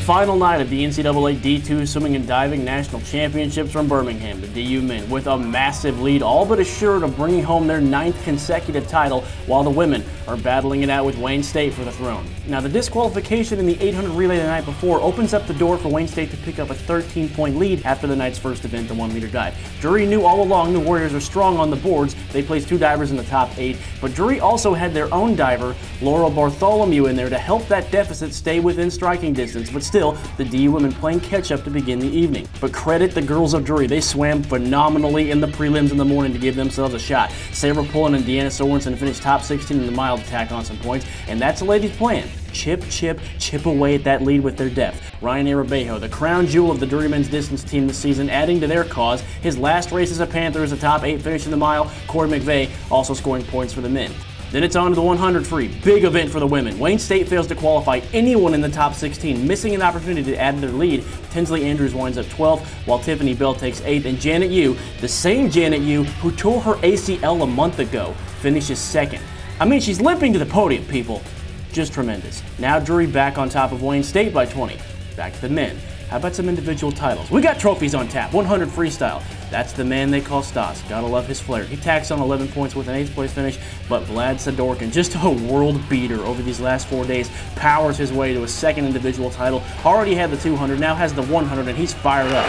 final night of the NCAA DII Swimming and Diving National Championships from Birmingham. The DU men with a massive lead, all but assured of bringing home their 9th consecutive title, while the women are battling it out with Wayne State for the throne. Now, the disqualification in the 800 relay the night before opens up the door for Wayne State to pick up a 13-point lead after the night's first event, the 1-meter dive. Drury knew all along the Warriors are strong on the boards. They placed 2 divers in the top 8, but Drury also had their own diver, Laurel Bartholomew, in there to help that deficit stay within striking distance. But still, the DU women playing catch-up to begin the evening. But credit the girls of Drury. They swam phenomenally in the prelims in the morning to give themselves a shot. Sarah Pullen and Deanna Sorensen finished top 16 in the mile to tack on some points, and that's the ladies' plan. Chip, chip, chip away at that lead with their depth. Ryan Arabejo, the crown jewel of the Drury men's distance team this season, adding to their cause. His last race as a Panther is a top 8 finish in the mile. Corey McVeigh also scoring points for the men. Then it's on to the 100 free. Big event for the women. Wayne State fails to qualify anyone in the top 16, missing an opportunity to add to their lead. Tinsley Andrews winds up 12th, while Tiffany Bell takes 8th, and Janet Yu, the same Janet Yu who tore her ACL a month ago, finishes 2nd. I mean, she's limping to the podium, people. Just tremendous. Now Drury back on top of Wayne State by 20. Back to the men. How about some individual titles? We got trophies on tap. 100 freestyle. That's the man they call Stas. Gotta love his flair. He tacks on 11 points with an 8th place finish, but Vlad Sadorkin, just a world beater over these last 4 days, powers his way to a 2nd individual title. Already had the 200, now has the 100, and he's fired up.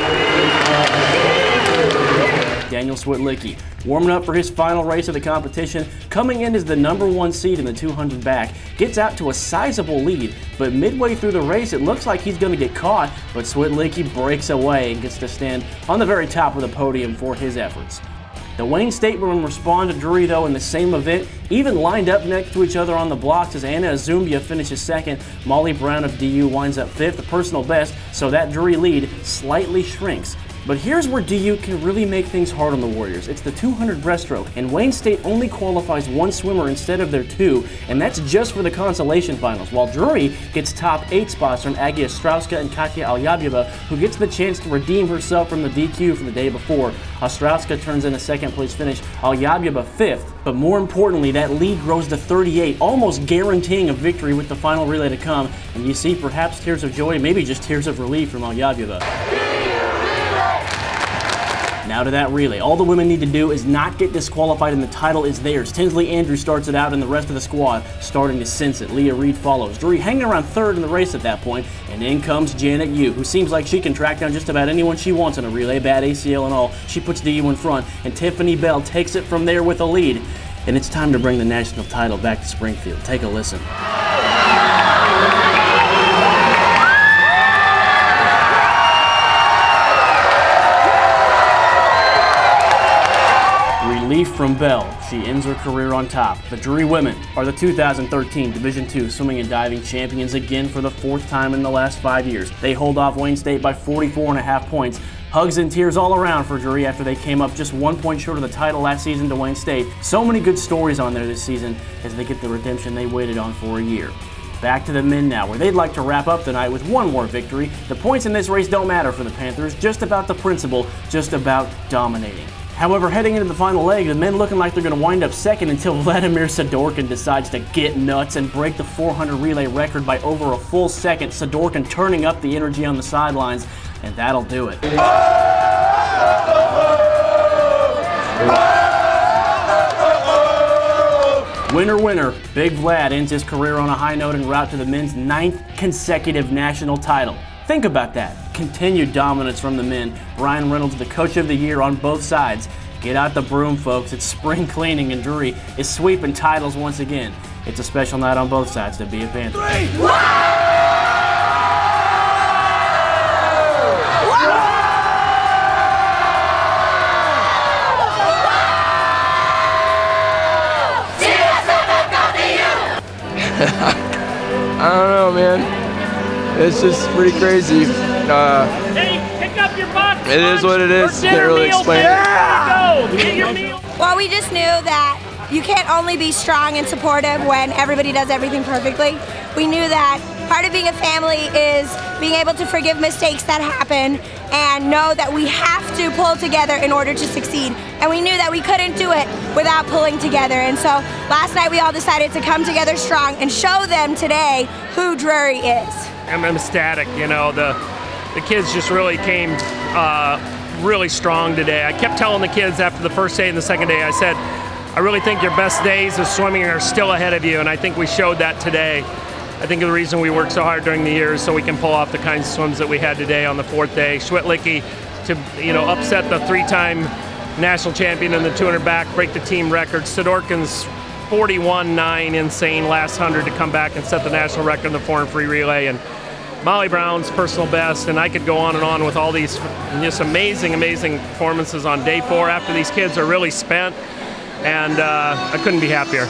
Daniel Switlicki, warming up for his final race of the competition, coming in as the #1 seed in the 200 back, gets out to a sizable lead, but midway through the race it looks like he's going to get caught, but Switlicki breaks away and gets to stand on the very top of the podium for his efforts. The Wayne State women respond to Drury, though, in the same event, even lined up next to each other on the blocks as Anna Azumbia finishes 2nd. Molly Brown of DU winds up 5th, a personal best, so that Drury lead slightly shrinks. But here's where DU can really make things hard on the Warriors. It's the 200 breaststroke, and Wayne State only qualifies 1 swimmer instead of their 2, and that's just for the consolation finals, while Drury gets top 8 spots from Aggie Ostrowska and Katya Alyabyeva, who gets the chance to redeem herself from the DQ from the day before. Ostrowska turns in a 2nd place finish, Alyabyeva 5th, but more importantly, that lead grows to 38, almost guaranteeing a victory with the final relay to come, and you see perhaps tears of joy, maybe just tears of relief from Alyabyeva. Now to that relay. All the women need to do is not get disqualified and the title is theirs. Tinsley Andrews starts it out and the rest of the squad starting to sense it. Leah Reed follows. Drury hanging around 3rd in the race at that point, and in comes Janet Yu, who seems like she can track down just about anyone she wants in a relay, bad ACL and all. She puts DU in front, and Tiffany Bell takes it from there with a lead. And it's time to bring the national title back to Springfield. Take a listen. Relief from Bell. She ends her career on top. The Drury women are the 2013 Division II Swimming and Diving champions again for the 4th time in the last 5 years. They hold off Wayne State by 44.5 points. Hugs and tears all around for Drury after they came up just 1 point short of the title last season to Wayne State. So many good stories on there this season as they get the redemption they waited on for a year. Back to the men now, where they'd like to wrap up the night with one more victory. The points in this race don't matter for the Panthers, just about the principle, just about dominating. However, heading into the final leg, the men looking like they're going to wind up 2nd until Vladimir Sadorkin decides to get nuts and break the 400 relay record by over a full 2nd. Sadorkin turning up the energy on the sidelines, and that'll do it. Winner, winner. Big Vlad ends his career on a high note en route to the men's 9th consecutive national title. Think about that. Continued dominance from the men. Ryan Reynolds, the coach of the year on both sides. Get out the broom, folks. It's spring cleaning, and Drury is sweeping titles once again. It's a special night on both sides to be a Panther. I don't know, man. It's just pretty crazy. Hey, pick up your box. It is what it is. Can't really explain it. Get your meal. Well, we just knew that you can't only be strong and supportive when everybody does everything perfectly. We knew that part of being a family is being able to forgive mistakes that happen and know that we have to pull together in order to succeed. And we knew that we couldn't do it without pulling together. And so last night we all decided to come together strong and show them today who Drury is. am ecstatic. You know, the kids just really came really strong today. I kept telling the kids after the first day and the second day, I said, I really think your best days of swimming are still ahead of you, and I think we showed that today. I think the reason we worked so hard during the years so we can pull off the kinds of swims that we had today on the 4th day. Schwitlicki to, you know, upset the 3-time national champion in the 200 back, break the team record. Sidorkin's 41.9 insane last 100 to come back and set the national record in the 400 free relay, and Molly Brown's personal best, and I could go on with all these just amazing performances on day 4 after these kids are really spent, and I couldn't be happier.